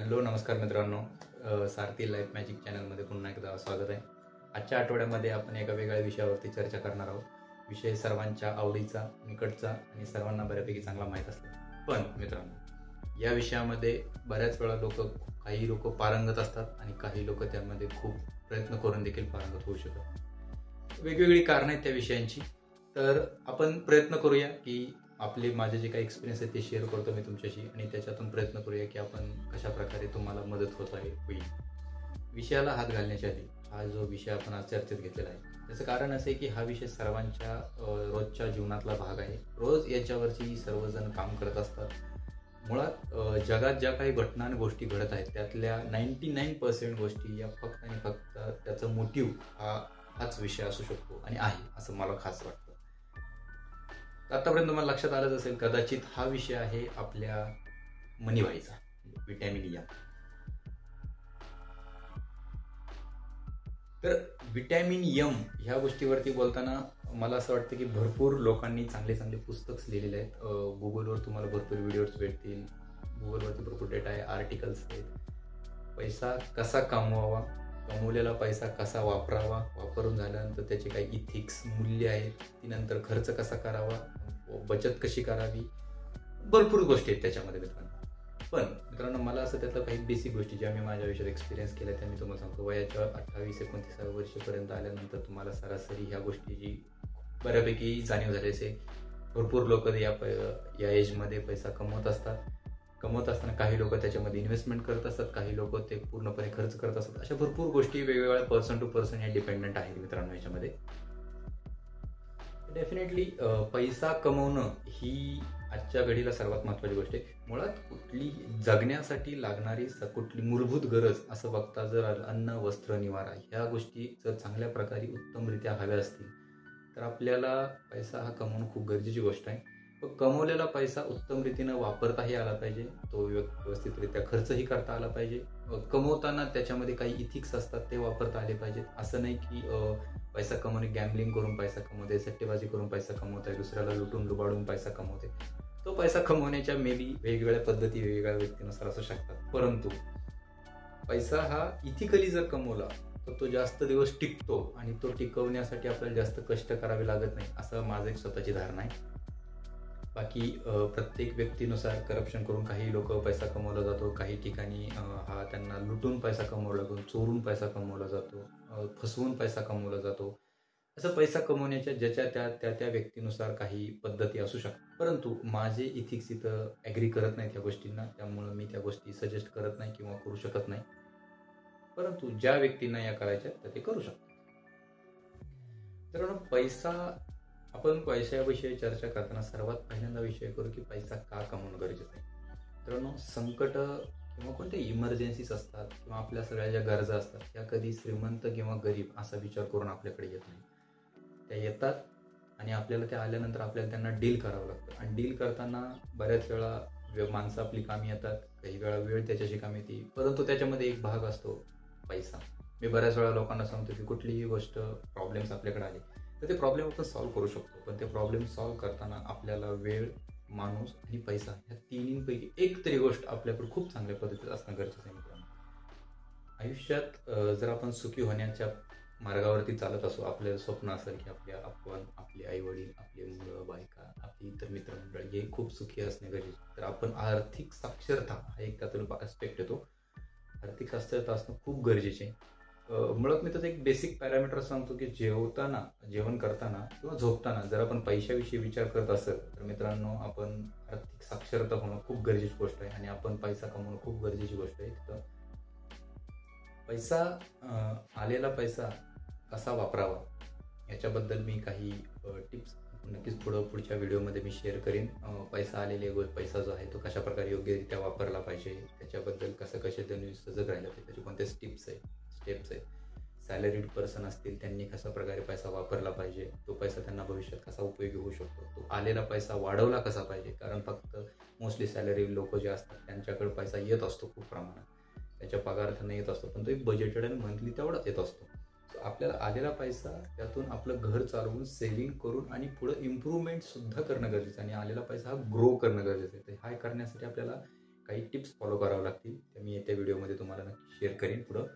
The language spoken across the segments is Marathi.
हॅलो नमस्कार मित्रांनो, सारथी लाईफ मॅजिक चॅनलमध्ये पुन्हा एकदा स्वागत आहे. आजच्या आठवड्यामध्ये आपण एका वेगळ्या विषयावरती चर्चा करणार आहोत. विषय सर्वांच्या आवडीचा, निकटचा आणि सर्वांना बऱ्यापैकी चांगला माहीत असतो. पण मित्रांनो, या विषयामध्ये बऱ्याच वेळा काही लोक पारंगत असतात आणि काही लोक त्यामध्ये खूप प्रयत्न करून देखील पारंगत होऊ शकतात. वेगवेगळी कारणं आहेत त्या विषयांची. तर आपण प्रयत्न करूया की माझे जे काही एक्सपिरियन्स आहे ते शेअर करतो मी तुमच्याशी आणि त्याच्यातून प्रयत्न करूया की आपण कशा प्रकारे तुम्हाला मदत होईल. विषयाला हात घालण्याच्या आधी हा जो विषय आपण आज चर्चेत घेतलेला आहे त्याचं कारण असं आहे की हा विषय सर्वांच्या रोजच्या जीवनातला भाग आहे. रोज याच्यावरची सर्वजण काम करत असतात. मुळात जगात ज्या काही घटना आणि गोष्टी घडत आहेत त्यातल्या 99% गोष्टी या फक्त आणि फक्त त्याचं मोटिव्ह हाच विषय असू शकतो आणि आहे असं मला खास वाटतं. आतापर्यंत तुम्हाला लक्षात आलंच असेल कदाचित हा विषय आहे आपल्या मनीबाईचा, विटॅमिन एम. तर विटॅमिन एम ह्या गोष्टीवरती बोलताना मला असं वाटतं की भरपूर लोकांनी चांगले चांगले पुस्तक लिहिलेले आहेत. गुगलवर तुम्हाला भरपूर व्हिडिओज भेटतील. गुगलवरती भरपूर डेटा आहे, आर्टिकल्स आहेत. पैसा कसा कमवावा, कमवलेला पैसा कसा वापरावा, वापरून झाल्यानंतर त्याचे काही इथिक्स, मूल्य आहेत, ती नंतर खर्च कसा करावा, बचत कशी करावी, भरपूर गोष्टी आहेत त्याच्यामध्ये मित्रांनो. पण मित्रांनो, मला असं त्यातलं काही बेसिक गोष्टी ज्या मी माझ्या आयुष्यात एक्सपिरियन्स केल्या त्या मी तुम्हाला सांगतो. वयाच्या 28-29 वर्षापर्यंत आल्यानंतर तुम्हाला सरासरी ह्या गोष्टीची बऱ्यापैकी जाणीव झाली असेल. भरपूर लोक या एजमध्ये पैसा कमवत असताना काही लोक त्याच्यामध्ये इन्व्हेस्टमेंट करत असतात, काही लोक ते पूर्णपणे खर्च करत असतात. अशा भरपूर गोष्टी वेगवेगळ्या पर्सन टू पर्सन हे डिपेंडंट आहेत मित्रांनो. याच्यामध्ये डेफिनेटली पैसा कमवणं ही आजच्या घडीला सर्वात महत्त्वाची गोष्ट आहे. मुळात कुठली जगण्यासाठी लागणारी कुठली मूलभूत गरज असं बघता जर अन्न, वस्त्र, निवारा ह्या गोष्टी जर चांगल्या प्रकारे उत्तमरित्या हव्या असतील तर आपल्याला पैसा हा कमवणं खूप गरजेची गोष्ट आहे. कमवलेला पैसा उत्तम रीतीनं वापरताही आला पाहिजे, तो व्यवस्थितरित्या खर्चही करता आला पाहिजे. कमवताना त्याच्यामध्ये काही इथिक्स असतात ते वापरता आले पाहिजेत. असं नाही की पैसा कमवणे, गॅम्बलिंग करून पैसा कमवते, सट्टेबाजी करून पैसा कमवते, दुसऱ्याला लुटून लुबाडून पैसा कमवते. तो पैसा कमवण्याच्या मेबी वेगवेगळ्या पद्धती वेगवेगळ्या व्यक्तीनुसार असू शकतात. परंतु पैसा हा इथिकली जर कमवला तर तो जास्त दिवस टिकतो आणि तो टिकवण्यासाठी आपल्याला जास्त कष्ट करावे लागत नाही, असं माझं एक स्वतःची धारणा आहे. बाकी प्रत्येक व्यक्तीनुसार करप्शन करून काही लोक पैसा कमवला जातो, काही ठिकाणी हा त्यांना लुटून पैसा कमवला जातो, चोरून पैसा कमवला जातो, फसवून पैसा कमवला जातो. असं पैसा कमवण्याच्या ज्याच्या त्या व्यक्तीनुसार काही पद्धती असू शकतात. परंतु माझे इथिक्स इथं ॲग्री करत नाहीत त्या गोष्टींना, त्यामुळं मी त्या गोष्टी सजेस्ट करत नाही किंवा करू शकत नाही. परंतु ज्या व्यक्तींना या करायच्या तर ते करू शकतात. तर आपण पैशाविषयी चर्चा करताना सर्वात पहिल्यांदा विषय करू की पैसा का कमवणं गरजेचं आहे. मित्रांनो, संकट किंवा कोणत्या इमर्जन्सीज असतात किंवा आपल्या सगळ्या ज्या गरजा असतात त्या कधी श्रीमंत किंवा गरीब असा विचार करून आपल्याकडे येत नाही. त्या येतात आणि आपल्याला त्या आल्यानंतर आपल्याला त्यांना डील करावं लागतं. आणि डील करताना बऱ्याच वेळा माणसं आपली कामी येतात, काही वेळा वेळ त्याच्याशी कामी येते. परंतु त्याच्यामध्ये एक भाग असतो पैसा. मी बऱ्याच वेळा लोकांना सांगतो की कुठलीही गोष्ट प्रॉब्लेम्स आपल्याकडे आले तर ते प्रॉब्लेम आपण सॉल्व्ह करू शकतो, पण ते प्रॉब्लेम सॉल्व्ह करताना आपल्याला वेळ, माणूस आणि पैसा ह्या तिन्हींपैकी एक तरी गोष्ट आपल्याकडे खूप चांगल्या पद्धतीत असणं गरजेचं आहे मित्रांनो. आयुष्यात जर आपण सुखी होण्याच्या मार्गावरती चालत असो, आपलं स्वप्न असेल की आपले आई वडील, आपले मुलं, बायका, आपली इतर मित्रमंडळी हे खूप सुखी असणे गरजेचे, तर आपण आर्थिक साक्षरता हा एक त्यातून ॲस्पेक्ट येतो. आर्थिक साक्षरता असणं खूप गरजेचे आहे. मुळात मी त्याचं एक बेसिक पॅरामीटर सांगतो की जेवण करताना किंवा झोपताना जर आपण पैशाविषयी विचार करत असेल तर मित्रांनो, आपण आर्थिक साक्षरता होणं खूप गरजेची गोष्ट आहे आणि आपण पैसा कमवणं खूप गरजेची गोष्ट आहे. तर आलेला पैसा कसा वापरावा याच्याबद्दल मी काही टिप्स नक्कीच पुढच्या व्हिडिओमध्ये मी शेअर करेन. पैसा जो आहे तो कशा प्रकारे योग्यरित्या वापरला पाहिजे, त्याच्याबद्दल कशा सजग राहिलं पाहिजे, त्याचे कोणते स्टेप्स आहेत. सॅलरीड पर्सन असतील त्यांनी कशा प्रकारे पैसा वापरला पाहिजे, तो पैसा त्यांना भविष्यात कसा उपयोगी होऊ शकतो, तो आलेला पैसा वाढवला कसा पाहिजे. कारण फक्त मोस्टली सॅलरी लोक जे असतात त्यांच्याकडे पैसा येत असतो खूप प्रमाणात, त्याच्या पगारातून येत असतो, पण तो एक बजेटेड आणि मंथली तेवढाच येत असतो. आपल्याला आलेला पैसा त्यातून आपलं घर चालवून सेव्हिंग करून आणि पुढे इम्प्रूव्हमेंट सुद्धा करणं गरजेचं आहे आणि आलेला पैसा हा ग्रो करणं गरजेचं आहे. हा करण्यासाठी आपल्याला काही टिप्स फॉलो करावं लागतील, त्या मी येत्या व्हिडिओमध्ये तुम्हाला नक्की शेअर करीन पुढं.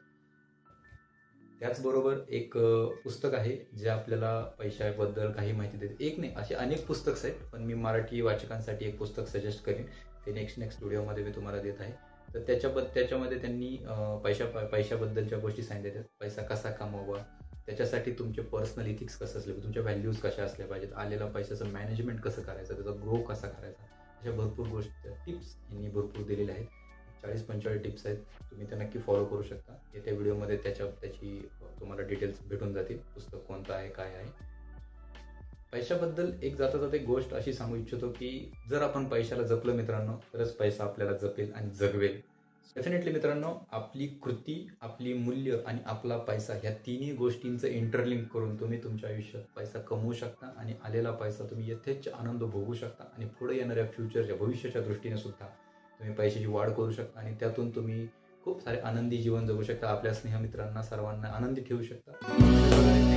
त्याचबरोबर एक पुस्तक आहे जे आपल्याला पैशाबद्दल काही माहिती देते. एक नाही, असे अनेक पुस्तकं आहेत, पण मी मराठी वाचकांसाठी एक पुस्तक सजेस्ट करीन, ते नेक्स्ट व्हिडिओमध्ये मी तुम्हाला देत आहे. तर त्याच्यामध्ये त्यांनी पैशाबद्दलच्या गोष्टी सांगितल्या. पैसा कसा कमवावा, त्याच्यासाठी तुमचे पर्सनल इथिक्स कसं असले, तुमच्या व्हॅल्यूज कशा असल्या पाहिजेत, आलेला पैशाचं मॅनेजमेंट कसं करायचं, त्याचा ग्रो कसा करायचा, अशा भरपूर गोष्टी टिप्स यांनी भरपूर दिलेल्या आहेत. 40-45 टिप्स आहेत, तुम्ही त्या नक्की फॉलो करू शकता. येत्या व्हिडिओमध्ये त्याची तुम्हाला डिटेल्स भेटून जातील, पुस्तक कोणतं आहे, काय आहे. पैशाबद्दल एक जाता एक गोष्ट अशी सांगू इच्छितो की जर आपण पैशाला जपलं मित्रांनो, तरच पैसा आपल्याला जपेल आणि जगवेल. डेफिनेटली मित्रांनो, आपली कृती, आपली मूल्य आणि आपला पैसा ह्या तिन्ही गोष्टींचं इंटरलिंक करून तुम्ही तुमच्या आयुष्यात पैसा कमवू शकता आणि आलेला पैसा तुम्ही यथेच्छ आनंद भोगू शकता आणि पुढे येणाऱ्या फ्युचरच्या भविष्याच्या दृष्टीने सुद्धा तुम्ही पैशाची वाढ करू शकता आणि त्यातून तुम्ही खूप सारे आनंदी जीवन जगू शकता. आपल्या स्नेहमित्रांना सर्वांना आनंदी ठेवू शकता.